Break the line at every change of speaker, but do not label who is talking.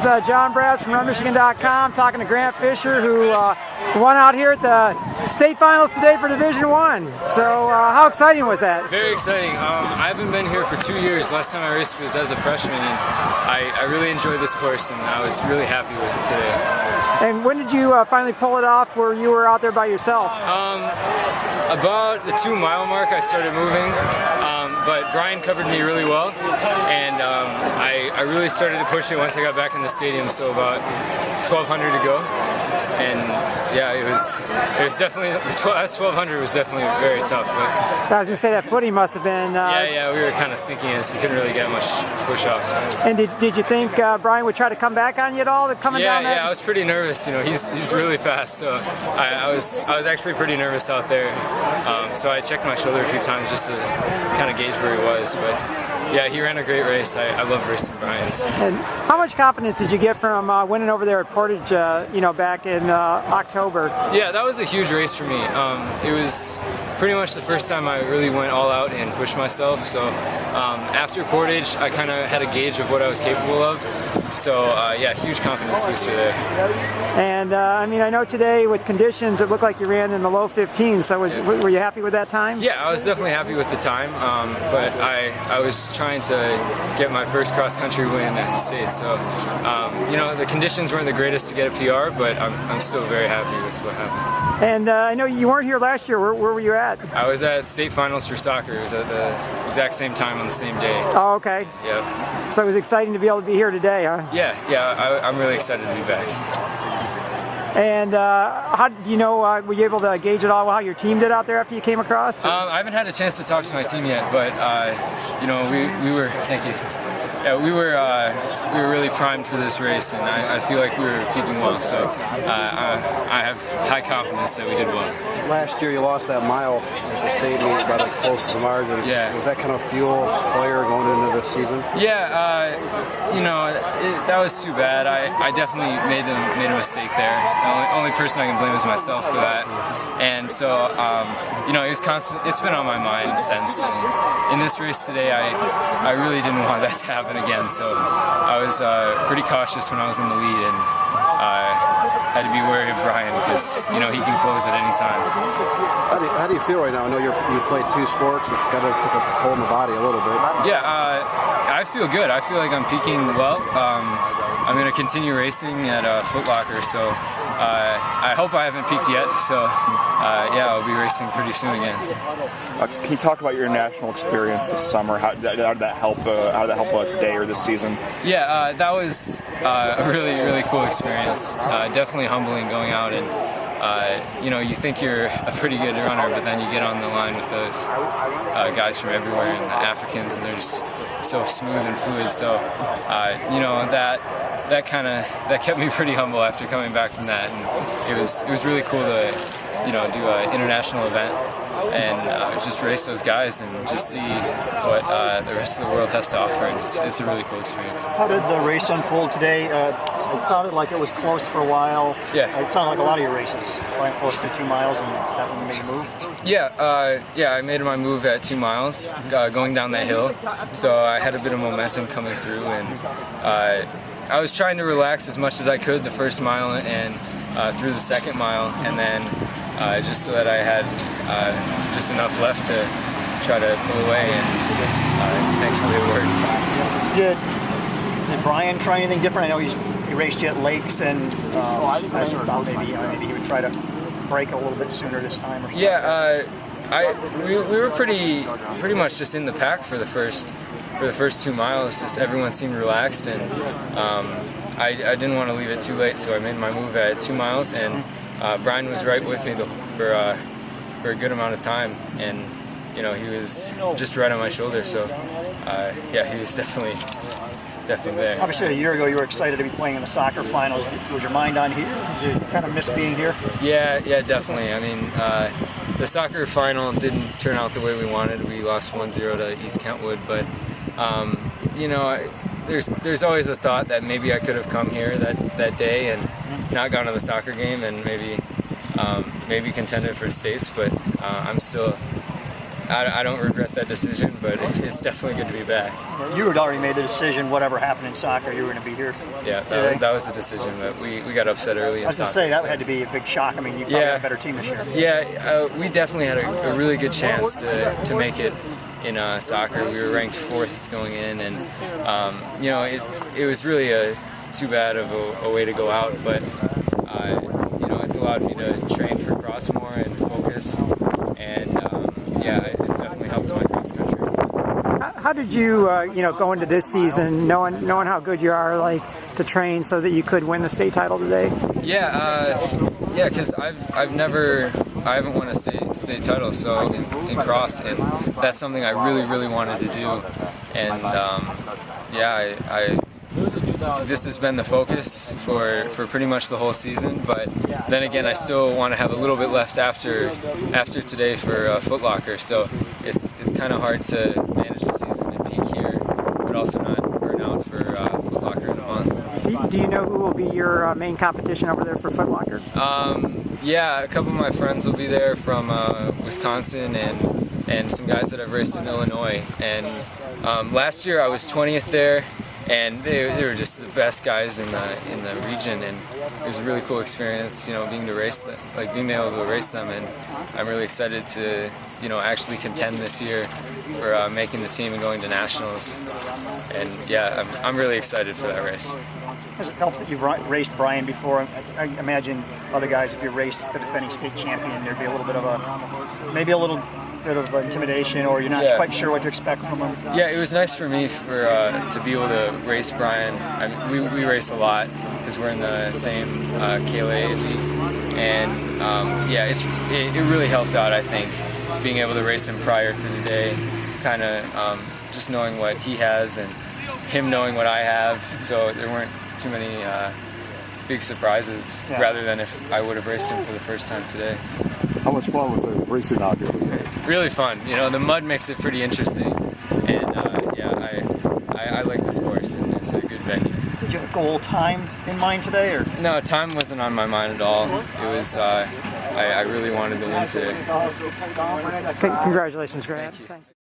John Brass from RunMichigan.com talking to Grant Fisher, who won out here at the state finals today for Division I. So how exciting was that?
Very exciting. I haven't been here for 2 years. Last time I raced was as a freshman, and I really enjoyed this course, and I was really happy with it today.
And when did you finally pull it off where you were out there by yourself?
About the 2 mile mark I started moving, but Brian covered me really well, and I really started to push it once I got back in the stadium, so about 1,200 to go. And yeah, it was definitely, the last 1,200 was definitely very tough. But
I was going to say that footing must have been...
yeah, we were kind of sinking in, so you couldn't really get much push off.
And did you think Brian would try to come back on you at all, coming down that?
Yeah, I was pretty nervous. You know, he's really fast, so I was actually pretty nervous out there. So I checked my shoulder a few times just to kind of gauge where he was, but yeah, he ran a great race. I love racing Brian's.
And how much confidence did you get from winning over there at Portage, back in October?
Yeah, that was a huge race for me. It was pretty much the first time I really went all out and pushed myself. So after Portage, I kind of had a gauge of what I was capable of. So yeah, huge confidence booster there.
And I know today with conditions, it looked like you ran in the low 15s. So were you happy with that time?
Yeah, I was definitely happy with the time. But I was trying to get my first cross country win at the States. So the conditions weren't the greatest to get a PR, but I'm still very happy with what happened.
And I know you weren't here last year. Where were you at?
I was at state finals for soccer. It was at the exact same time on the same day.
Oh, okay.
Yeah.
So it was exciting to be able to be here today, huh?
Yeah, I'm really excited to be back.
And how do you know? Were you able to gauge at all how your team did out there after you came across?
I haven't had a chance to talk to my team yet, but we were. Thank you. Yeah, we were really primed for this race, and I feel like we were peaking well. So I have high confidence that we did well.
Last year you lost that mile at the state meet by the closest margins.
Yeah.
Was that kind of fuel, fire going into this season?
Yeah, that was too bad. I definitely made a mistake there. The only person I can blame is myself for that. And so, it was constant. It's been on my mind since. And in this race today, I really didn't want that to happen again. So I was pretty cautious when I was in the lead, and had to be wary of Brian because he can close at any time.
How do you feel right now? I know you played 2 sports. It's got to take a toll on the body a little bit.
Yeah, I feel good. I feel like I'm peaking well. I'm going to continue racing at Foot Locker, so I hope I haven't peaked yet. So yeah, I'll be racing pretty soon again.
Can you talk about your national experience this summer? How did that help? How did that help today or this season?
Yeah, that was a really cool experience. Definitely humbling going out and you think you're a pretty good runner, but then you get on the line with those guys from everywhere and the Africans, and they're just so smooth and fluid. So that kept me pretty humble after coming back from that, and it was really cool to do an international event and just race those guys and just see what the rest of the world has to offer. And it's a really cool experience.
How did the race unfold today? It sounded like it was close for a while.
Yeah.
It sounded like a lot of your races, going close to 2 miles, and is that when you made a move?
Yeah, I made my move at 2 miles, going down that hill. So I had a bit of momentum coming through, and I was trying to relax as much as I could the first mile and through the second mile, and then just so that I had just enough left to try to pull away, and thankfully it worked.
Did Brian try anything different? I know he raced you at Lakes, and I thought maybe he would try to break a little bit sooner this time. Or something.
Yeah, we were pretty much just in the pack for the first 2 miles. Just everyone seemed relaxed, and I didn't want to leave it too late, so I made my move at 2 miles, and Brian was right with me for a good amount of time, and he was just right on my shoulder. So yeah, he was definitely there.
Obviously, a year ago you were excited to be playing in the soccer finals. Was your mind on here? Did you kind of miss being here?
Yeah, definitely. I mean, the soccer final didn't turn out the way we wanted. We lost 1-0 to East Kentwood, but there's always a thought that maybe I could have come here that day and not gone to the soccer game and maybe contended for states, but I'm still I don't regret that decision, but it's definitely good to be back.
You had already made the decision, whatever happened in soccer, you were going to be here.
Yeah, that was the decision, but we got upset early in
I was going to
soccer.
say, that had to be a big shock. I mean, you probably had a better team this year.
Yeah, we definitely had a really good chance to make it in soccer. We were ranked 4th going in, and you know, it was really too bad of a way to go out, but you know, it's allowed me to train for cross more and focus, and yeah, it's definitely helped my cross country.
How did you, you know, go into this season knowing how good you are, like, to train so that you could win the state title today?
Yeah, yeah, because I haven't won a state title, so in cross, and that's something I really wanted to do, and yeah, this has been the focus for pretty much the whole season, but then again, I still want to have a little bit left after today for Foot Locker, so it's kind of hard to manage the season and peak here, but also not burn out for Foot Locker in a month.
Do you know who will be your main competition over there for Foot Locker?
Yeah, a couple of my friends will be there from Wisconsin and some guys that I've raced in Illinois, and last year I was 20th there. And they were just the best guys in the region, and it was a really cool experience, you know, being able to race them, and I'm really excited to, you know, actually contend this year for making the team and going to nationals, and yeah, I'm really excited for that race.
Has it helped that you've raced Brian before? I imagine other guys, if you race the defending state champion, there'd be a little bit of maybe a little bit of intimidation, or you're not quite sure what to expect from him.
Yeah, it was nice for me to be able to race Brian. I mean, we race a lot because we're in the same KLA league, and yeah, it really helped out, I think, being able to race him prior to today, kind of just knowing what he has and him knowing what I have, so there weren't too many big surprises, rather than if I would have raced him for the first time today.
How much fun was it racing out here?
Really fun. You know, the mud makes it pretty interesting, and yeah, I like this course, and it's a good venue.
Did you have a goal time in mind today, or?
No, time wasn't on my mind at all. It was, I really wanted to win today.
Congratulations, Grant.
Thank you.